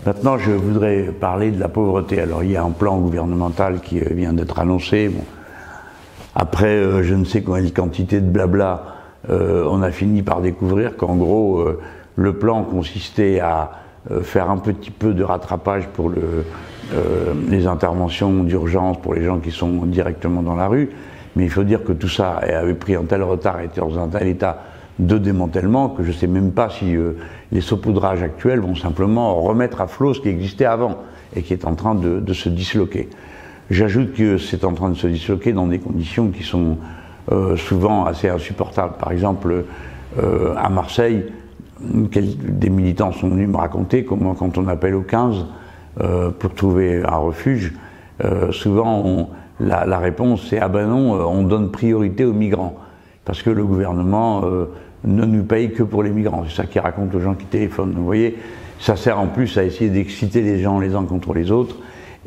Maintenant, je voudrais parler de la pauvreté. Alors, il y a un plan gouvernemental qui vient d'être annoncé. Bon. Après, je ne sais quelle quantité de blabla, on a fini par découvrir qu'en gros, le plan consistait à faire un petit peu de rattrapage pour les interventions d'urgence pour les gens qui sont directement dans la rue. Mais il faut dire que tout ça avait pris un tel retard et était dans un tel état de démantèlement que je ne sais même pas si les saupoudrages actuels vont simplement remettre à flot ce qui existait avant et qui est en train de se disloquer. J'ajoute que c'est en train de se disloquer dans des conditions qui sont souvent assez insupportables. Par exemple, à Marseille, des militants sont venus me raconter comment quand on appelle au 15 pour trouver un refuge, souvent la réponse c'est « Ah ben non, on donne priorité aux migrants » parce que le gouvernement ne nous paye que pour les migrants. C'est ça qu'ils racontent aux gens qui téléphonent. Vous voyez, ça sert en plus à essayer d'exciter les gens les uns contre les autres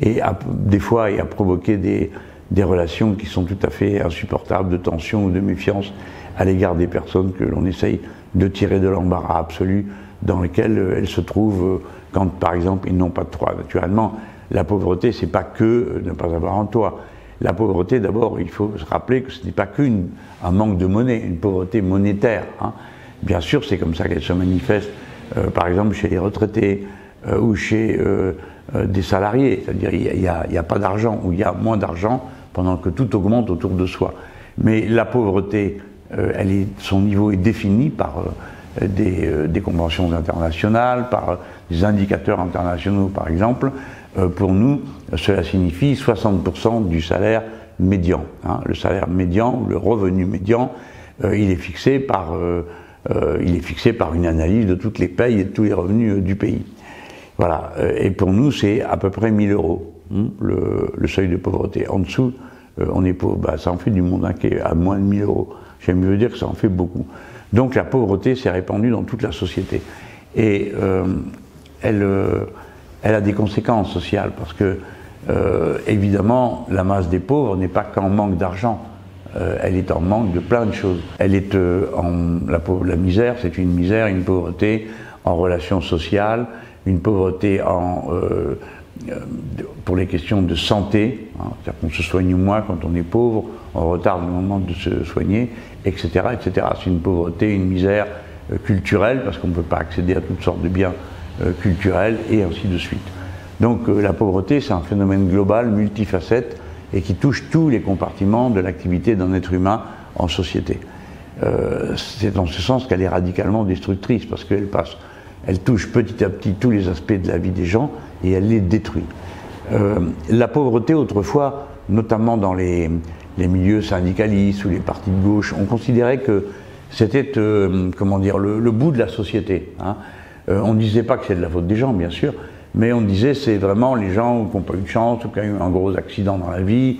et des fois à provoquer des relations qui sont tout à fait insupportables, de tension ou de méfiance à l'égard des personnes que l'on essaye de tirer de l'embarras absolu dans lequel elles se trouvent quand, par exemple, ils n'ont pas de toit. Naturellement, la pauvreté, c'est pas que ne pas avoir un toit. La pauvreté, d'abord, il faut se rappeler que ce n'est pas qu'un manque de monnaie, une pauvreté monétaire. Hein. Bien sûr, c'est comme ça qu'elle se manifeste, par exemple, chez les retraités ou chez des salariés. C'est-à-dire il n'y a pas d'argent, ou il y a moins d'argent pendant que tout augmente autour de soi. Mais la pauvreté, son niveau est défini par des conventions internationales, par des indicateurs internationaux, par exemple. Pour nous, cela signifie 60% du salaire médian. Hein. Le salaire médian, ou le revenu médian, il est fixé par une analyse de toutes les payes et de tous les revenus du pays. Voilà. Et pour nous, c'est à peu près 1 000 euros, hein, le seuil de pauvreté. En dessous, on est pauvre. Bah, ça en fait du monde qui est à moins de 1 000 euros. J'aime mieux dire que ça en fait beaucoup. Donc la pauvreté s'est répandue dans toute la société. Et elle a des conséquences sociales parce que, évidemment, la masse des pauvres n'est pas qu'en manque d'argent. Elle est en manque de plein de choses. Elle est la misère, c'est une misère, une pauvreté en relations sociales, une pauvreté pour les questions de santé, hein, c'est-à-dire qu'on se soigne moins quand on est pauvre, on retarde le moment de se soigner, etc., etc. C'est une pauvreté, une misère culturelle parce qu'on ne peut pas accéder à toutes sortes de biens culturels et ainsi de suite. Donc la pauvreté, c'est un phénomène global, multifacette, et qui touche tous les compartiments de l'activité d'un être humain en société. C'est dans ce sens qu'elle est radicalement destructrice, parce qu'elle touche petit à petit tous les aspects de la vie des gens, et elle les détruit. La pauvreté, autrefois, notamment dans les milieux syndicalistes ou les partis de gauche, on considérait que c'était, comment dire, le bout de la société. Hein. On ne disait pas que c'est de la faute des gens, bien sûr, mais on disait c'est vraiment les gens qui n'ont pas eu de chance, ou qui ont eu un gros accident dans la vie,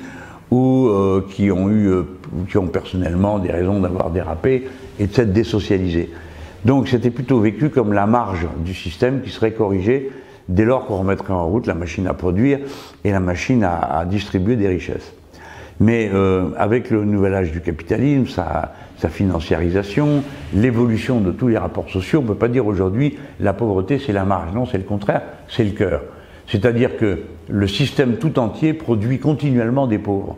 ou qui ont personnellement des raisons d'avoir dérapé et de s'être désocialisés. Donc c'était plutôt vécu comme la marge du système qui serait corrigée dès lors qu'on remettrait en route la machine à produire et la machine à distribuer des richesses. Mais avec le nouvel âge du capitalisme, sa financiarisation, l'évolution de tous les rapports sociaux, on ne peut pas dire aujourd'hui la pauvreté c'est la marge, non, c'est le contraire, c'est le cœur. C'est-à-dire que le système tout entier produit continuellement des pauvres.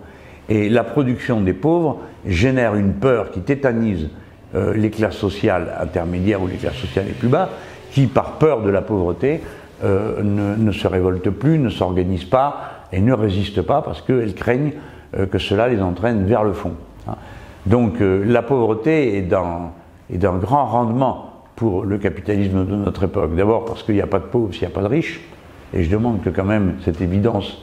Et la production des pauvres génère une peur qui tétanise les classes sociales intermédiaires ou les classes sociales les plus bas, qui par peur de la pauvreté ne se révoltent plus, ne s'organisent pas et ne résistent pas parce qu'elles craignent que cela les entraîne vers le fond. Donc la pauvreté est d'un grand rendement pour le capitalisme de notre époque. D'abord parce qu'il n'y a pas de pauvres s'il n'y a pas de riches, et je demande que quand même cette évidence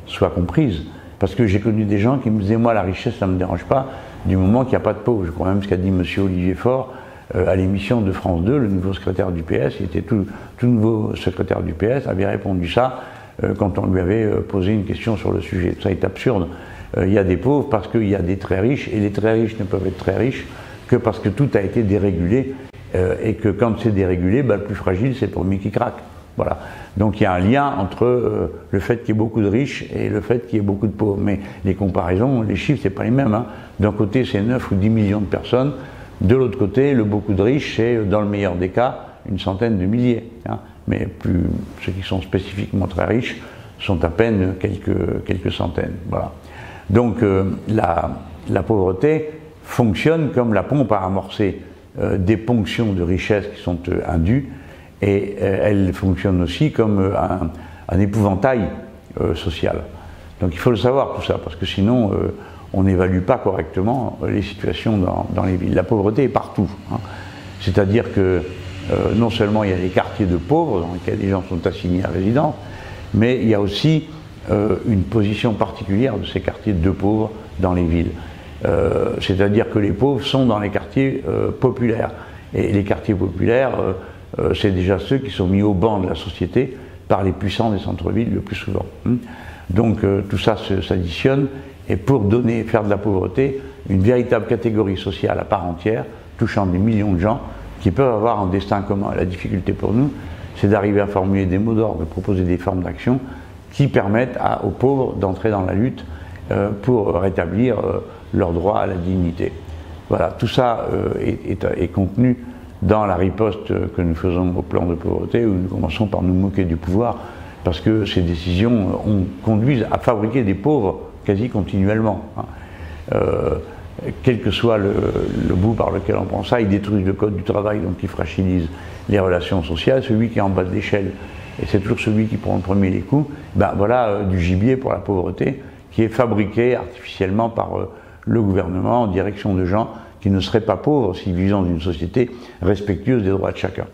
soit comprise, parce que j'ai connu des gens qui me disaient moi la richesse ça ne me dérange pas du moment qu'il n'y a pas de pauvres. Je crois même ce qu'a dit M. Olivier Faure à l'émission de France 2, le nouveau secrétaire du PS, il était tout nouveau secrétaire du PS, avait répondu ça quand on lui avait posé une question sur le sujet. Ça est absurde. Il y a des pauvres parce qu'il y a des très riches, et les très riches ne peuvent être très riches que parce que tout a été dérégulé, et que quand c'est dérégulé, le plus fragile c'est le premier qui craque. Voilà. Donc il y a un lien entre le fait qu'il y ait beaucoup de riches et le fait qu'il y ait beaucoup de pauvres. Mais les comparaisons, les chiffres, c'est pas les mêmes. Hein. D'un côté, c'est 9 ou 10 millions de personnes. De l'autre côté, le beaucoup de riches, c'est, dans le meilleur des cas, une centaine de milliers. Hein. mais ceux qui sont spécifiquement très riches sont à peine quelques centaines. Voilà. Donc la pauvreté fonctionne comme la pompe à amorcer des ponctions de richesse qui sont indues, et elle fonctionne aussi comme un épouvantail social. Donc il faut le savoir tout ça, parce que sinon on n'évalue pas correctement les situations dans les villes. La pauvreté est partout, hein. C'est-à-dire que non seulement il y a des quartiers de pauvres dans lesquels les gens sont assignés à résidence, mais il y a aussi une position particulière de ces quartiers de pauvres dans les villes. C'est-à-dire que les pauvres sont dans les quartiers populaires. Et les quartiers populaires, c'est déjà ceux qui sont mis au banc de la société par les puissants des centres-villes le plus souvent. Donc tout ça s'additionne, et pour faire de la pauvreté une véritable catégorie sociale à part entière, touchant des millions de gens qui peuvent avoir un destin commun. La difficulté pour nous, c'est d'arriver à formuler des mots d'ordre, de proposer des formes d'action qui permettent aux pauvres d'entrer dans la lutte pour rétablir leur droit à la dignité. Voilà, tout ça est contenu dans la riposte que nous faisons au plan de pauvreté, où nous commençons par nous moquer du pouvoir, parce que ces décisions conduisent à fabriquer des pauvres quasi continuellement. Quel que soit le bout par lequel on prend ça, ils détruisent le code du travail, donc ils fragilisent les relations sociales. Celui qui est en bas de l'échelle, et c'est toujours celui qui prend le premier les coups, ben voilà du gibier pour la pauvreté, qui est fabriqué artificiellement par le gouvernement en direction de gens qui ne seraient pas pauvres s'ils vivaient dans une société respectueuse des droits de chacun.